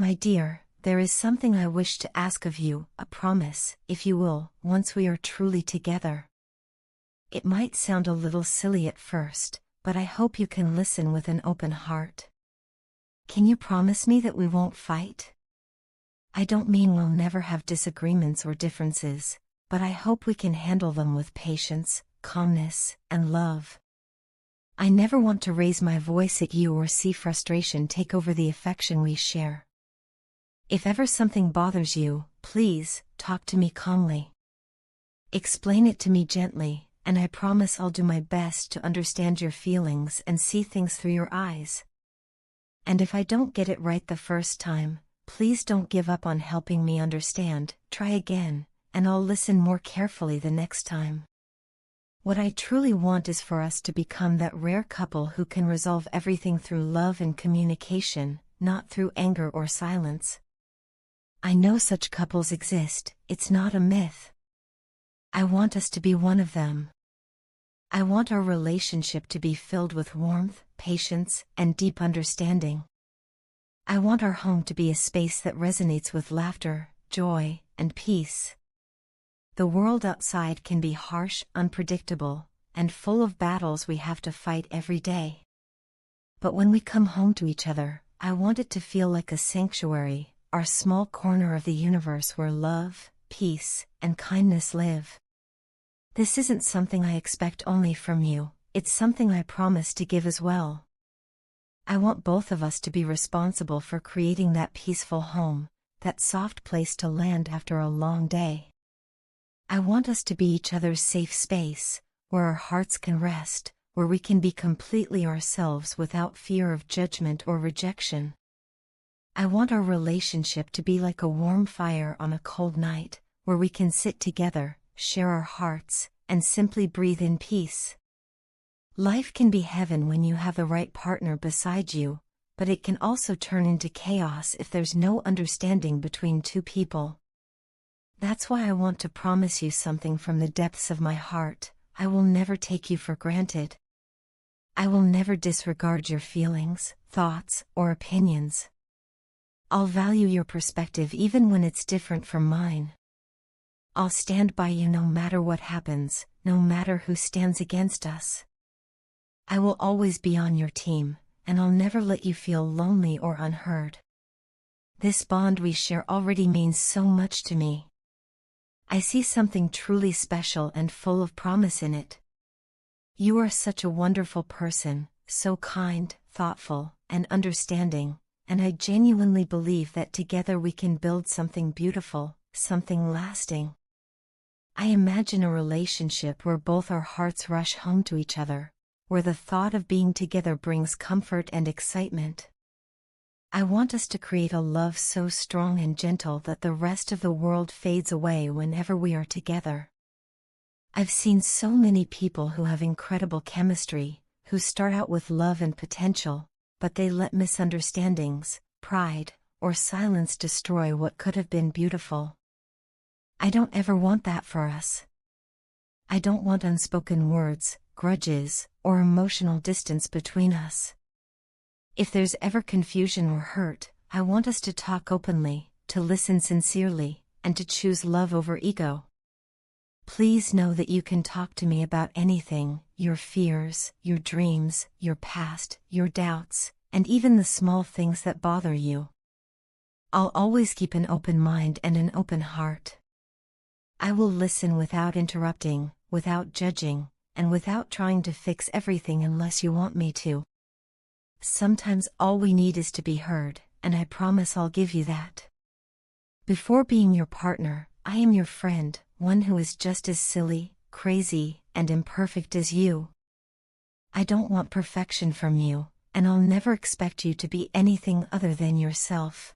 My dear, there is something I wish to ask of you, a promise, if you will, once we are truly together. It might sound a little silly at first, but I hope you can listen with an open heart. Can you promise me that we won't fight? I don't mean we'll never have disagreements or differences, but I hope we can handle them with patience, calmness, and love. I never want to raise my voice at you or see frustration take over the affection we share. If ever something bothers you, please, talk to me calmly. Explain it to me gently, and I promise I'll do my best to understand your feelings and see things through your eyes. And if I don't get it right the first time, please don't give up on helping me understand, try again, and I'll listen more carefully the next time. What I truly want is for us to become that rare couple who can resolve everything through love and communication, not through anger or silence. I know such couples exist, it's not a myth. I want us to be one of them. I want our relationship to be filled with warmth, patience, and deep understanding. I want our home to be a space that resonates with laughter, joy, and peace. The world outside can be harsh, unpredictable, and full of battles we have to fight every day. But when we come home to each other, I want it to feel like a sanctuary, our small corner of the universe where love, peace, and kindness live. This isn't something I expect only from you, it's something I promise to give as well. I want both of us to be responsible for creating that peaceful home, that soft place to land after a long day. I want us to be each other's safe space, where our hearts can rest, where we can be completely ourselves without fear of judgment or rejection. I want our relationship to be like a warm fire on a cold night, where we can sit together, share our hearts, and simply breathe in peace. Life can be heaven when you have the right partner beside you, but it can also turn into chaos if there's no understanding between two people. That's why I want to promise you something from the depths of my heart. I will never take you for granted. I will never disregard your feelings, thoughts, or opinions. I'll value your perspective even when it's different from mine. I'll stand by you no matter what happens, no matter who stands against us. I will always be on your team, and I'll never let you feel lonely or unheard. This bond we share already means so much to me. I see something truly special and full of promise in it. You are such a wonderful person, so kind, thoughtful, and understanding, and I genuinely believe that together we can build something beautiful, something lasting. I imagine a relationship where both our hearts rush home to each other, where the thought of being together brings comfort and excitement. I want us to create a love so strong and gentle that the rest of the world fades away whenever we are together. I've seen so many people who have incredible chemistry, who start out with love and potential, but they let misunderstandings, pride, or silence destroy what could have been beautiful. I don't ever want that for us. I don't want unspoken words, grudges, or emotional distance between us. If there's ever confusion or hurt, I want us to talk openly, to listen sincerely, and to choose love over ego. Please know that you can talk to me about anything, your fears, your dreams, your past, your doubts, and even the small things that bother you. I'll always keep an open mind and an open heart. I will listen without interrupting, without judging, and without trying to fix everything unless you want me to. Sometimes all we need is to be heard, and I promise I'll give you that. Before being your partner, I am your friend, one who is just as silly, crazy, and imperfect as you. I don't want perfection from you, and I'll never expect you to be anything other than yourself.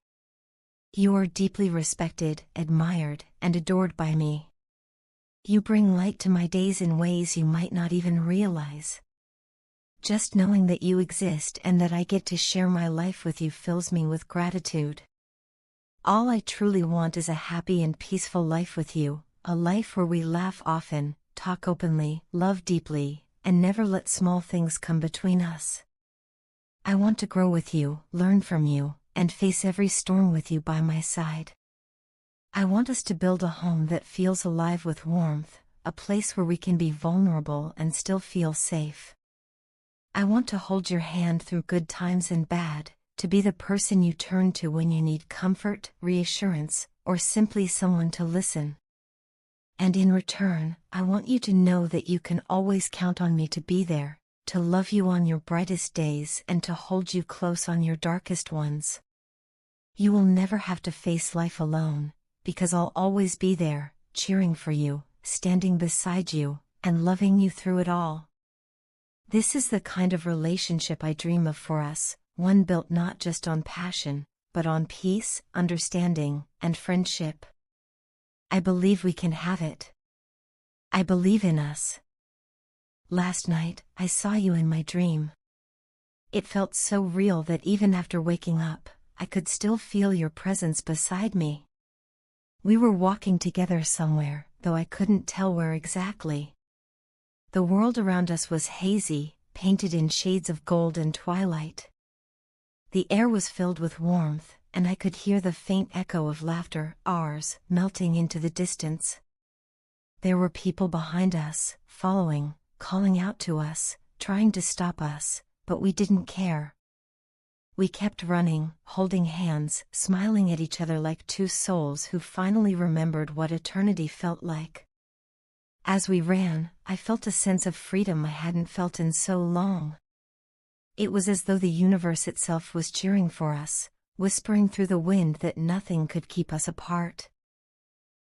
You are deeply respected, admired, and adored by me. You bring light to my days in ways you might not even realize. Just knowing that you exist and that I get to share my life with you fills me with gratitude. All I truly want is a happy and peaceful life with you, a life where we laugh often, talk openly, love deeply, and never let small things come between us. I want to grow with you, learn from you, and face every storm with you by my side. I want us to build a home that feels alive with warmth, a place where we can be vulnerable and still feel safe. I want to hold your hand through good times and bad, to be the person you turn to when you need comfort, reassurance, or simply someone to listen. And in return, I want you to know that you can always count on me to be there, to love you on your brightest days and to hold you close on your darkest ones. You will never have to face life alone, because I'll always be there, cheering for you, standing beside you, and loving you through it all. This is the kind of relationship I dream of for us, one built not just on passion, but on peace, understanding, and friendship. I believe we can have it. I believe in us. Last night, I saw you in my dream. It felt so real that even after waking up, I could still feel your presence beside me. We were walking together somewhere, though I couldn't tell where exactly. The world around us was hazy, painted in shades of gold and twilight. The air was filled with warmth, and I could hear the faint echo of laughter, ours, melting into the distance. There were people behind us, following, calling out to us, trying to stop us, but we didn't care. We kept running, holding hands, smiling at each other like two souls who finally remembered what eternity felt like. As we ran, I felt a sense of freedom I hadn't felt in so long. It was as though the universe itself was cheering for us, whispering through the wind that nothing could keep us apart.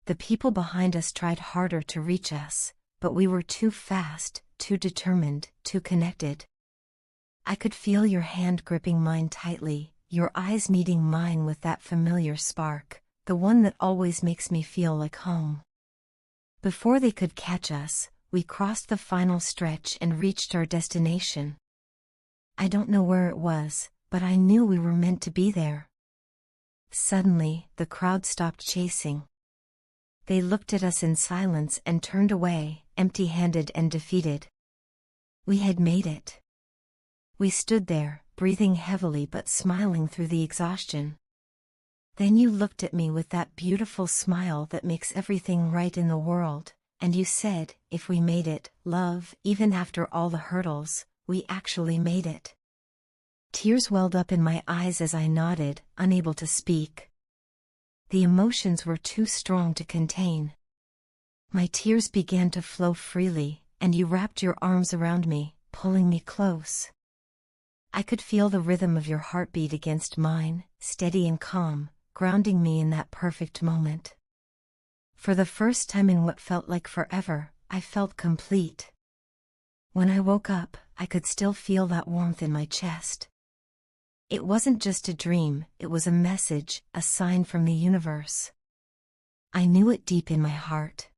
The people behind us tried harder to reach us, but we were too fast, too determined, too connected. I could feel your hand gripping mine tightly, your eyes meeting mine with that familiar spark, the one that always makes me feel like home. Before they could catch us, we crossed the final stretch and reached our destination. I don't know where it was, but I knew we were meant to be there. Suddenly, the crowd stopped chasing. They looked at us in silence and turned away, empty-handed and defeated. We had made it. We stood there, breathing heavily but smiling through the exhaustion. Then you looked at me with that beautiful smile that makes everything right in the world, and you said, if we made it, love, even after all the hurdles, we actually made it. Tears welled up in my eyes as I nodded, unable to speak. The emotions were too strong to contain. My tears began to flow freely, and you wrapped your arms around me, pulling me close. I could feel the rhythm of your heartbeat against mine, steady and calm, grounding me in that perfect moment. For the first time in what felt like forever, I felt complete. When I woke up, I could still feel that warmth in my chest. It wasn't just a dream, it was a message, a sign from the universe. I knew it deep in my heart.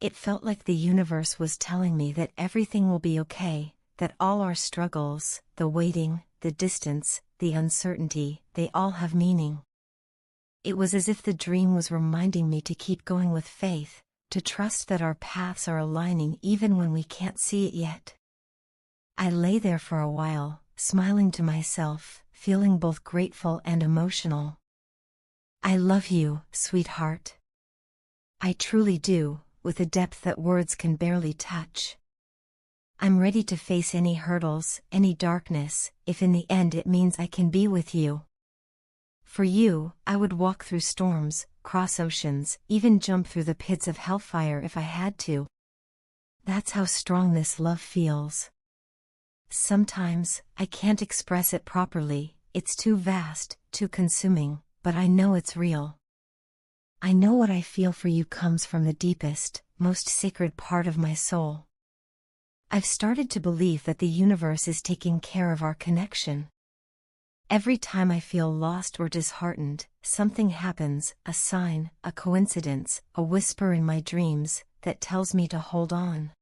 It felt like the universe was telling me that everything will be okay, that all our struggles, the waiting, the distance, the uncertainty, they all have meaning. It was as if the dream was reminding me to keep going with faith, to trust that our paths are aligning even when we can't see it yet. I lay there for a while, smiling to myself, feeling both grateful and emotional. I love you, sweetheart. I truly do, with a depth that words can barely touch. I'm ready to face any hurdles, any darkness, if in the end it means I can be with you. For you, I would walk through storms, cross oceans, even jump through the pits of hellfire if I had to. That's how strong this love feels. Sometimes, I can't express it properly, it's too vast, too consuming, but I know it's real. I know what I feel for you comes from the deepest, most sacred part of my soul. I've started to believe that the universe is taking care of our connection. Every time I feel lost or disheartened, something happens, a sign, a coincidence, a whisper in my dreams, that tells me to hold on.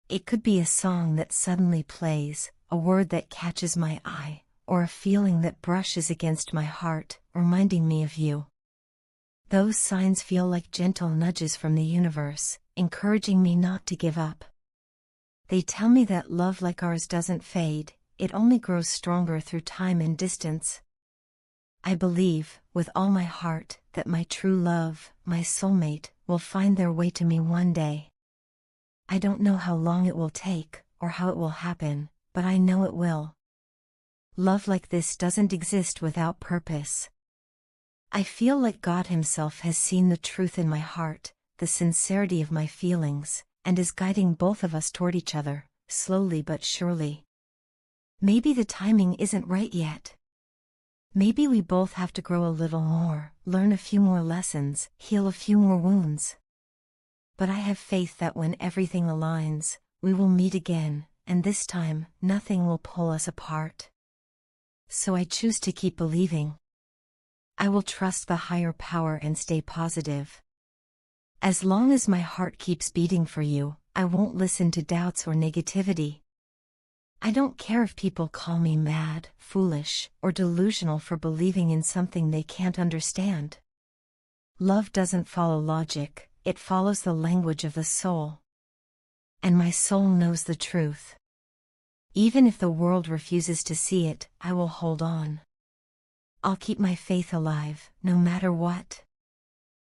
It could be a song that suddenly plays, a word that catches my eye, or a feeling that brushes against my heart, reminding me of you. Those signs feel like gentle nudges from the universe, encouraging me not to give up. They tell me that love like ours doesn't fade, it only grows stronger through time and distance. I believe, with all my heart, that my true love, my soulmate, will find their way to me one day. I don't know how long it will take, or how it will happen, but I know it will. Love like this doesn't exist without purpose. I feel like God Himself has seen the truth in my heart, the sincerity of my feelings, and is guiding both of us toward each other, slowly but surely. Maybe the timing isn't right yet. Maybe we both have to grow a little more, learn a few more lessons, heal a few more wounds. But I have faith that when everything aligns, we will meet again, and this time, nothing will pull us apart. So I choose to keep believing. I will trust the higher power and stay positive. As long as my heart keeps beating for you, I won't listen to doubts or negativity. I don't care if people call me mad, foolish, or delusional for believing in something they can't understand. Love doesn't follow logic, it follows the language of the soul. And my soul knows the truth. Even if the world refuses to see it, I will hold on. I'll keep my faith alive, no matter what.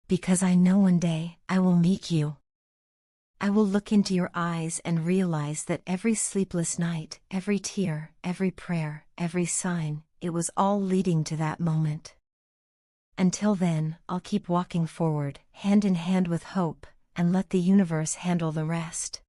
Because I know one day, I will meet you. I will look into your eyes and realize that every sleepless night, every tear, every prayer, every sign, it was all leading to that moment. Until then, I'll keep walking forward, hand in hand with hope, and let the universe handle the rest.